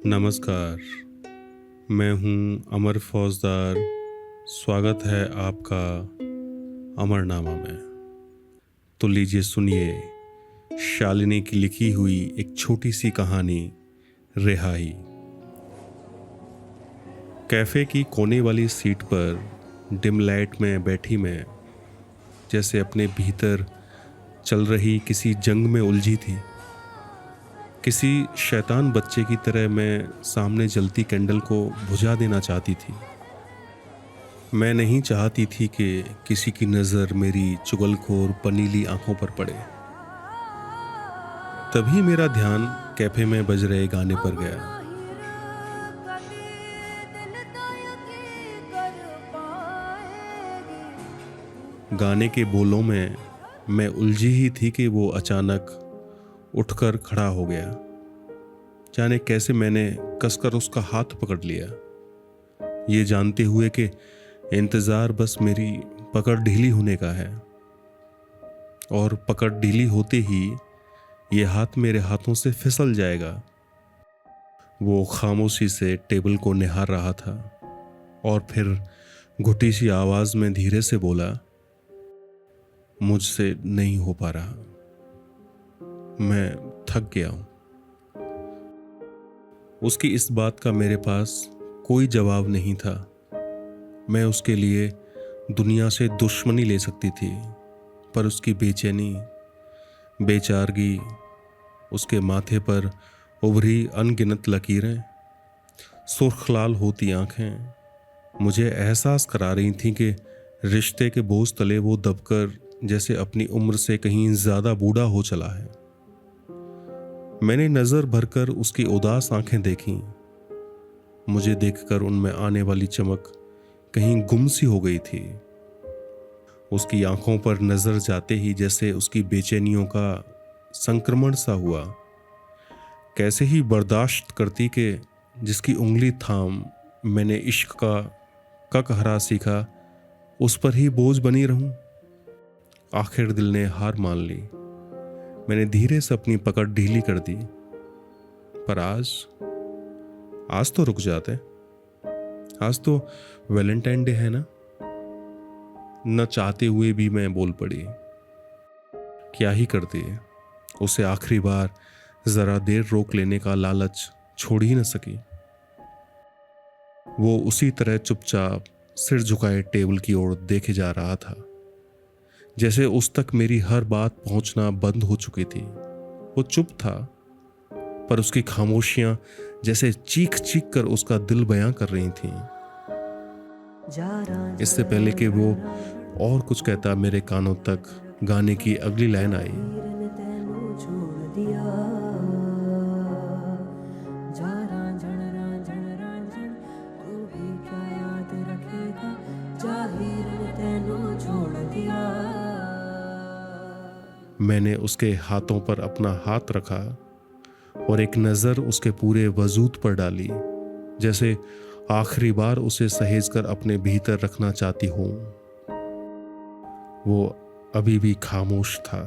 नमस्कार। मैं हूँ अमर फौजदार। स्वागत है आपका अमरनामा में। तो लीजिए सुनिए शालिनी की लिखी हुई एक छोटी सी कहानी, रिहाई। कैफ़े की कोने वाली सीट पर डिम लाइट में बैठी मैं जैसे अपने भीतर चल रही किसी जंग में उलझी थी। किसी शैतान बच्चे की तरह मैं सामने जलती कैंडल को बुझा देना चाहती थी। मैं नहीं चाहती थी कि किसी की नज़र मेरी चुगलखोर पनीली आंखों पर पड़े। तभी मेरा ध्यान कैफे में बज रहे गाने पर गया। गाने के बोलों में मैं उलझी ही थी कि वो अचानक उठकर खड़ा हो गया। जाने कैसे मैंने कसकर उसका हाथ पकड़ लिया, ये जानते हुए कि इंतज़ार बस मेरी पकड़ ढीली होने का है। और पकड़ ढीली होते ही ये हाथ मेरे हाथों से फिसल जाएगा। वो खामोशी से टेबल को निहार रहा था और फिर घुटी सी आवाज़ में धीरे से बोला, मुझसे नहीं हो पा रहा, मैं थक गया हूं। उसकी इस बात का मेरे पास कोई जवाब नहीं था। मैं उसके लिए दुनिया से दुश्मनी ले सकती थी, पर उसकी बेचैनी, बेचारगी, उसके माथे पर उभरी अनगिनत लकीरें, सुर्ख लाल होती आंखें मुझे एहसास करा रही थीं कि रिश्ते के बोझ तले वो दबकर जैसे अपनी उम्र से कहीं ज़्यादा बूढ़ा हो चला है। मैंने नज़र भरकर उसकी उदास आंखें देखीं। मुझे देखकर उनमें आने वाली चमक कहीं गुम सी हो गई थी। उसकी आंखों पर नज़र जाते ही जैसे उसकी बेचैनियों का संक्रमण सा हुआ। कैसे ही बर्दाश्त करती कि जिसकी उंगली थाम मैंने इश्क का ककहरा सीखा, उस पर ही बोझ बनी रहूं। आखिर दिल ने हार मान ली। मैंने धीरे से अपनी पकड़ ढीली कर दी। पर आज तो रुक जाते। आज तो वैलेंटाइन डे है ना। न चाहते हुए भी मैं बोल पड़ी। क्या ही करती, उसे आखिरी बार जरा देर रोक लेने का लालच छोड़ ही न सकी। वो उसी तरह चुपचाप सिर झुकाए टेबल की ओर देखे जा रहा था, जैसे उस तक मेरी हर बात पहुंचना बंद हो चुकी थी। वो चुप था, पर उसकी खामोशियां जैसे चीख चीख कर उसका दिल बयां कर रही थीं। इससे पहले कि वो और कुछ कहता, मेरे कानों तक गाने की अगली लाइन आई। मैंने उसके हाथों पर अपना हाथ रखा और एक नज़र उसके पूरे वजूद पर डाली, जैसे आखिरी बार उसे सहेजकर अपने भीतर रखना चाहती हूँ। वो अभी भी खामोश था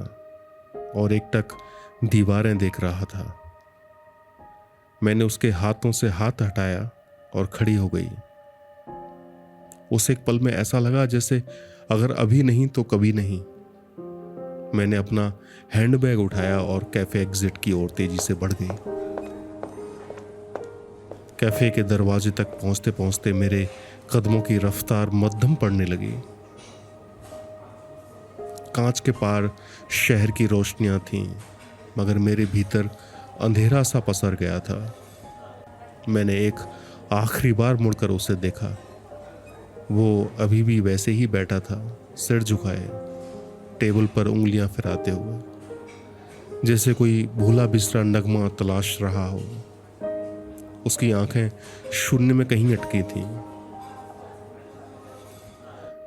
और एकटक दीवारें देख रहा था। मैंने उसके हाथों से हाथ हटाया और खड़ी हो गई। उस एक पल में ऐसा लगा जैसे अगर अभी नहीं तो कभी नहीं। मैंने अपना हैंडबैग उठाया और कैफे एग्जिट की ओर तेजी से बढ़ गई। कैफे के दरवाजे तक पहुंचते पहुंचते मेरे कदमों की रफ्तार मध्यम पड़ने लगी। कांच के पार शहर की रोशनियां थीं, मगर मेरे भीतर अंधेरा सा पसर गया था। मैंने एक आखिरी बार मुड़कर उसे देखा। वो अभी भी वैसे ही बैठा था, सिर झुकाए, टेबल पर उंगलियां फिराते हुए, जैसे कोई भूला बिसरा नगमा तलाश रहा हो। उसकी आंखें शून्य में कहीं अटकी थीं,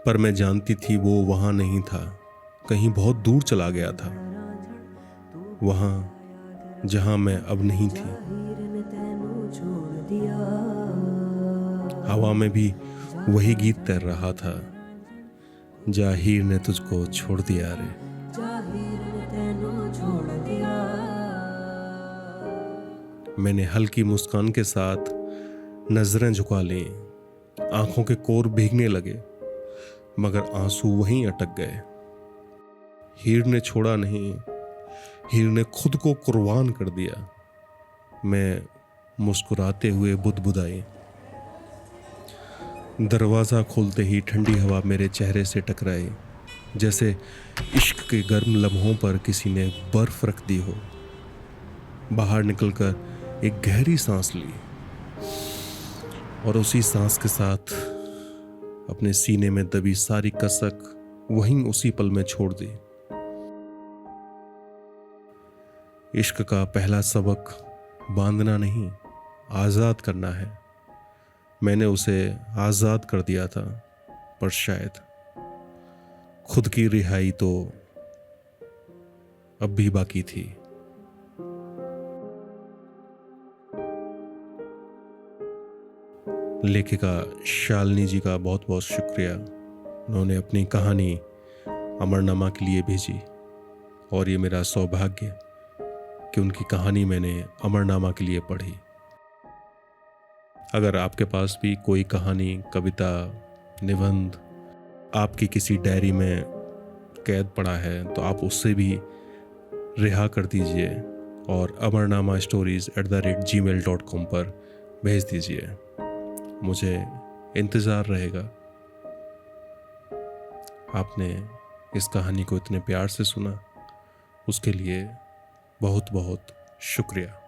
पर मैं जानती थी वो वहां नहीं था, कहीं बहुत दूर चला गया था, वहां जहां मैं अब नहीं थी। हवा में भी वही गीत तैर रहा था, जाहिर ने तुझको छोड़ दिया रे। मैंने हल्की मुस्कान के साथ नजरें झुका लीं। आंखों के कोर भीगने लगे, मगर आंसू वहीं अटक गए। हीर ने छोड़ा नहीं, हीर ने खुद को कुर्बान कर दिया। मैं मुस्कुराते हुए बुदबुदाई। दरवाज़ा खोलते ही ठंडी हवा मेरे चेहरे से टकराई, जैसे इश्क के गर्म लम्हों पर किसी ने बर्फ रख दी हो। बाहर निकलकर एक गहरी सांस ली और उसी सांस के साथ अपने सीने में दबी सारी कसक वहीं उसी पल में छोड़ दी। इश्क का पहला सबक बांधना नहीं, आज़ाद करना है। मैंने उसे आज़ाद कर दिया था, पर शायद खुद की रिहाई तो अब भी बाकी थी। लेखिका शालिनी जी का बहुत बहुत शुक्रिया। उन्होंने अपनी कहानी अमरनामा के लिए भेजी और ये मेरा सौभाग्य कि उनकी कहानी मैंने अमरनामा के लिए पढ़ी। अगर आपके पास भी कोई कहानी, कविता, निबंध आपकी किसी डायरी में कैद पड़ा है तो आप उससे भी रिहा कर दीजिए और amarnamastories@gmail.com पर भेज दीजिए। मुझे इंतज़ार रहेगा। आपने इस कहानी को इतने प्यार से सुना, उसके लिए बहुत बहुत शुक्रिया।